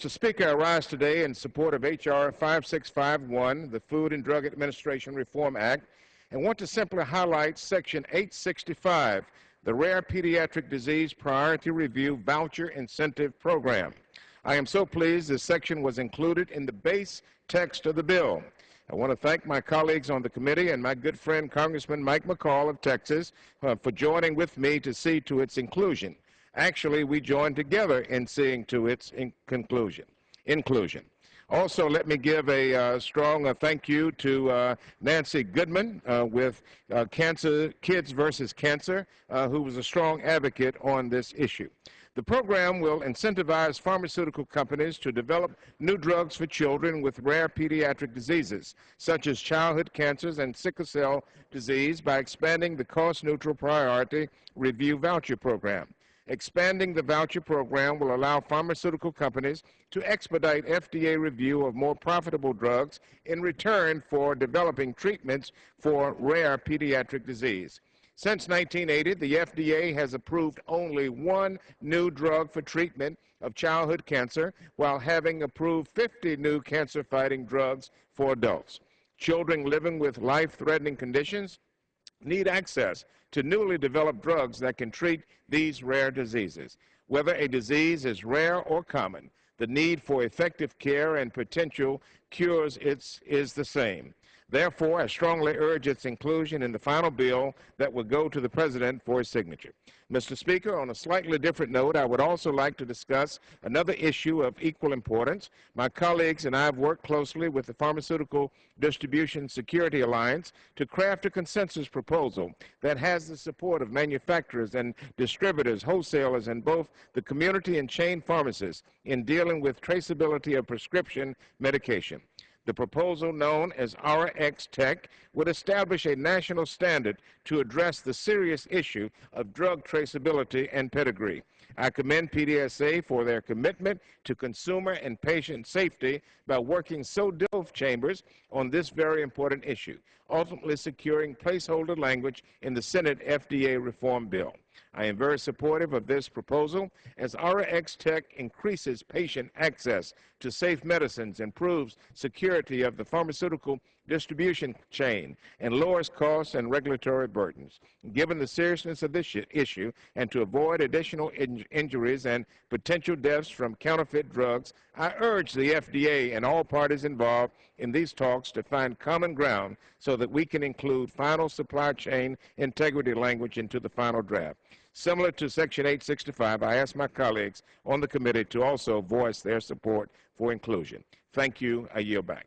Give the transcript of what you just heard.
Mr. Speaker, I rise today in support of H.R. 5651, the Food and Drug Administration Reform Act, and want to simply highlight Section 865, the Rare Pediatric Disease Priority Review Voucher Incentive Program. I am so pleased this section was included in the base text of the bill. I want to thank my colleagues on the committee and my good friend Congressman Mike McCall of Texas for joining with me to see to its inclusion. Actually, we joined together in seeing to its inclusion. Also, let me give a strong thank you to Nancy Goodman with Cancer Kids versus Cancer, who was a strong advocate on this issue. The program will incentivize pharmaceutical companies to develop new drugs for children with rare pediatric diseases, such as childhood cancers and sickle cell disease, by expanding the cost-neutral priority review voucher program. Expanding the voucher program will allow pharmaceutical companies to expedite FDA review of more profitable drugs in return for developing treatments for rare pediatric disease. Since 1980, the FDA has approved only one new drug for treatment of childhood cancer, while having approved 50 new cancer-fighting drugs for adults. Children living with life-threatening conditions need access to newly developed drugs that can treat these rare diseases. Whether a disease is rare or common, the need for effective care and potential cures is the same. Therefore, I strongly urge its inclusion in the final bill that will go to the President for his signature. Mr. Speaker, on a slightly different note, I would also like to discuss another issue of equal importance. My colleagues and I have worked closely with the Pharmaceutical Distribution Security Alliance to craft a consensus proposal that has the support of manufacturers and distributors, wholesalers, and both the community and chain pharmacists in dealing with traceability of prescription medication. The proposal, known as RX Tech, would establish a national standard to address the serious issue of drug traceability and pedigree. I commend PDSA for their commitment to consumer and patient safety by working so diligently with chambers on this very important issue, ultimately securing placeholder language in the Senate FDA reform bill. I am very supportive of this proposal as RX Tech increases patient access to safe medicines, improves security of the pharmaceutical distribution chain, and lowers costs and regulatory burdens. Given the seriousness of this issue and to avoid additional injuries and potential deaths from counterfeit drugs, I urge the FDA and all parties involved in these talks to find common ground so that we can include final supply chain integrity language into the final draft. Similar to Section 865, I ask my colleagues on the committee to also voice their support for inclusion. Thank you. I yield back.